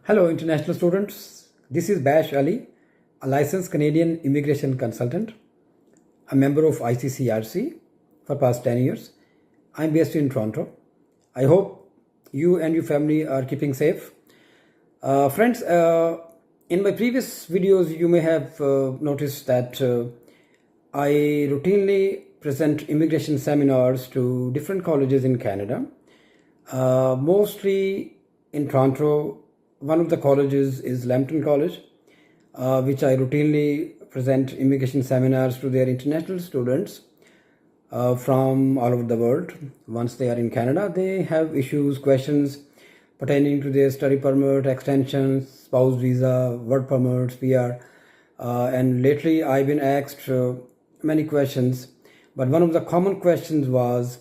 Hello, international students. This is Bash Ali, a licensed Canadian immigration consultant, a member of ICCRC for past 10 years. I'm based in Toronto. I hope you and your family are keeping safe. Friends, in my previous videos, you may have noticed that I routinely present immigration seminars to different colleges in Canada, mostly in Toronto. One of the colleges is Lambton College, which I routinely present immigration seminars to their international students from all over the world. Once they are in Canada, they have issues, questions pertaining to their study permit, extensions, spouse visa, work permits, PR. And lately I've been asked many questions, but one of the common questions was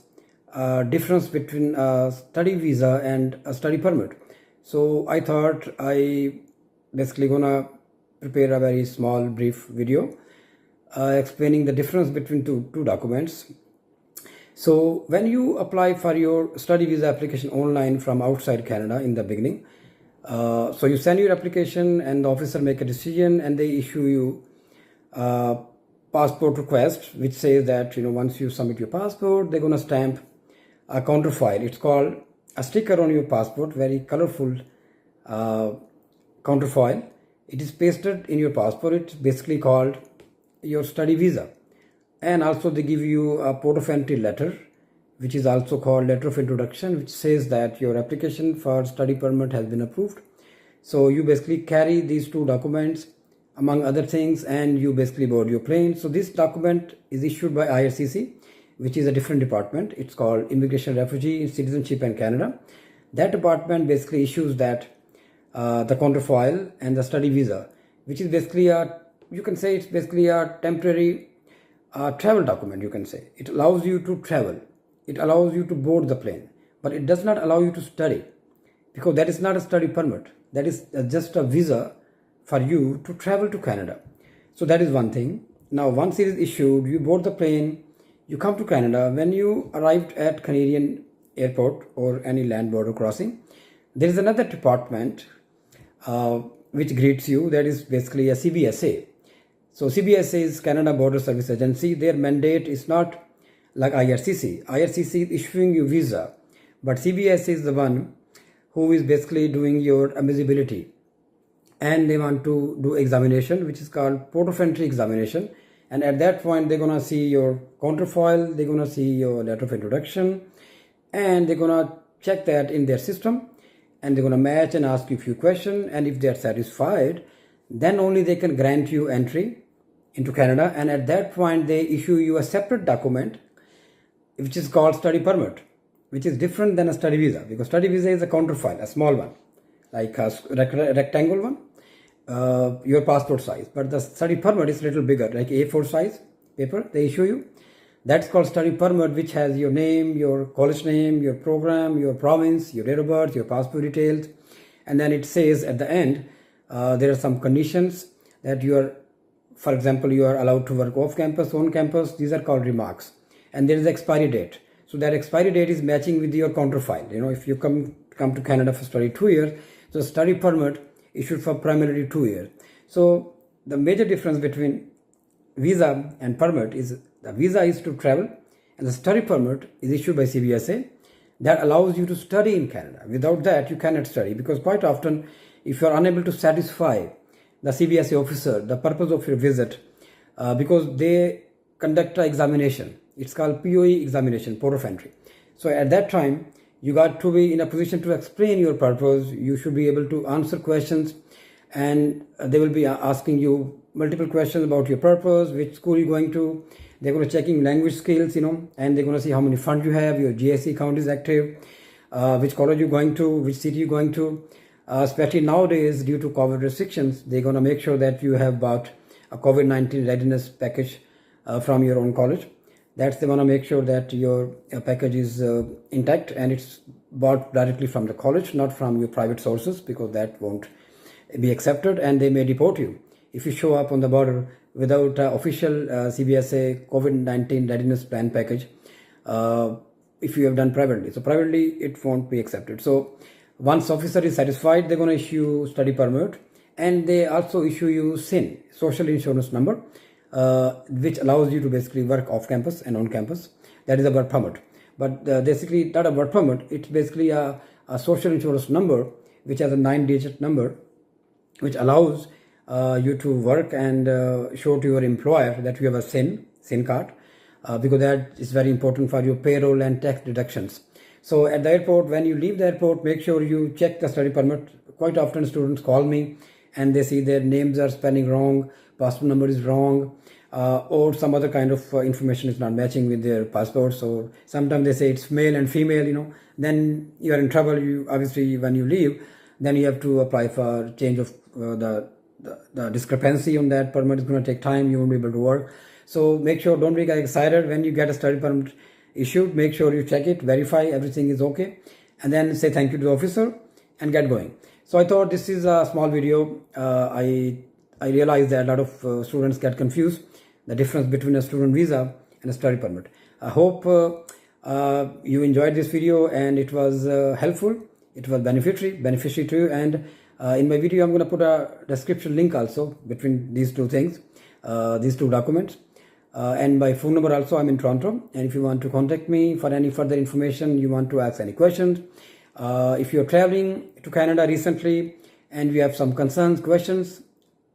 difference between a study visa and a study permit. So I thought I basically gonna prepare a very small brief video explaining the difference between two documents. So when you apply for your study visa application online from outside Canada in the beginning, so you send your application and the officer make a decision and they issue you a passport request, which says that once you submit your passport, they're gonna stamp a counterfile. It's called a sticker on your passport, very colorful counterfoil. It is pasted in your passport. It's basically called your study visa. And also they give you a port of entry letter, which is also called letter of introduction, which says that your application for study permit has been approved. So you basically carry these two documents among other things and you basically board your plane. So this document is issued by IRCC, which is a different department. It's called Immigration, Refugee, Citizenship and Canada. That department basically issues that the counterfoil and the study visa, which is basically you can say it's basically a temporary travel document, you can say. It allows you to travel. It allows you to board the plane, but it does not allow you to study because that is not a study permit. That is just a visa for you to travel to Canada. So that is one thing. Now, once it is issued, you board the plane, you come to Canada. When you arrived at Canadian airport or any land border crossing, there is another department which greets you. That is basically a CBSA. So CBSA is Canada Border Service Agency. Their mandate is not like IRCC. IRCC is issuing you visa, but CBSA is the one who is basically doing your admissibility. And they want to do examination, which is called port of entry examination. And at that point, they're gonna see your counterfoil, they're gonna see your letter of introduction, and they're gonna check that in their system, and they're gonna match and ask you a few questions. And if they're satisfied, then only they can grant you entry into Canada. And at that point, they issue you a separate document, which is called study permit, which is different than a study visa, because study visa is a counterfoil, a small one, like a rectangle one. Your passport size, but the study permit is a little bigger, like A4 size paper they issue you. That's called study permit, which has your name, your college name, your program, your province, your date of birth, your passport details, and then it says at the end there are some conditions that you are, for example, you are allowed to work off campus, on campus. These are called remarks, and there is the expiry date. So that expiry date is matching with your counterfile. If you come to Canada for study 2 years, so study permit issued for primarily 2 years. So the major difference between visa and permit is the visa is to travel and the study permit is issued by CBSA that allows you to study in Canada. Without that, you cannot study, because quite often if you are unable to satisfy the CBSA officer the purpose of your visit, because they conduct an examination, it's called POE examination, port of entry. So at that time, you got to be in a position to explain your purpose. You should be able to answer questions, and they will be asking you multiple questions about your purpose, which school you're going to. They're going to checking language skills, and they're going to see how many funds you have, your GSE account is active, which college you're going to, which city you're going to. Especially nowadays, due to COVID restrictions, they're going to make sure that you have bought a COVID-19 readiness package from your own college. That's they want to make sure that your package is intact and it's bought directly from the college, not from your private sources, because that won't be accepted and they may deport you if you show up on the border without official CBSA COVID-19 readiness plan package if you have done privately. So privately, it won't be accepted. So Once officer is satisfied, they're going to issue study permit, and they also issue you SIN, social insurance number, which allows you to basically work off campus and on campus. That is a work permit. But basically not a work permit, it's basically a social insurance number which has a 9-digit number, which allows you to work and show to your employer that you have a SIN card, because that is very important for your payroll and tax deductions. So at the airport, when you leave the airport, make sure you check the study permit. Quite often students call me and they see their names are spelling wrong, passport number is wrong, or some other kind of information is not matching with their passports. So sometimes they say it's male and female, then you are in trouble. You obviously, when you leave, then you have to apply for change of the discrepancy on that permit is going to take time. You won't be able to work. So make sure, don't get excited when you get a study permit issued. Make sure you check it, verify everything is okay, and then say thank you to the officer and get going. So I thought this is a small video. I realized that a lot of students get confused the difference between a student visa and a study permit. I hope you enjoyed this video and it was helpful. It was beneficiary to you. And in my video, I'm going to put a description link also between these two things, these two documents. And my phone number also, I'm in Toronto. And if you want to contact me for any further information, you want to ask any questions, if you're traveling to Canada recently and you have some concerns, questions,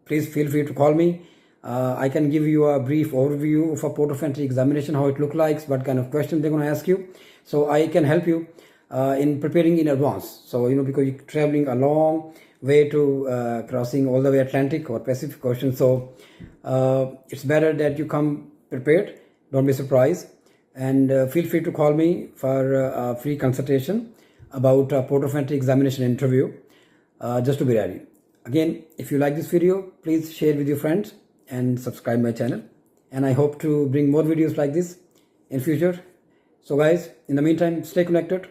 please feel free to call me. I can give you a brief overview of a port of entry examination, how it looks like, what kind of questions they're going to ask you. So I can help you in preparing in advance. So, because you're traveling a long way to crossing all the way Atlantic or Pacific Ocean. So it's better that you come prepared. Don't be surprised. And feel free to call me for a free consultation about port of entry examination interview, just to be ready. Again, if you like this video, please share with your friends and subscribe my channel. And I hope to bring more videos like this in future. So guys, in the meantime, stay connected.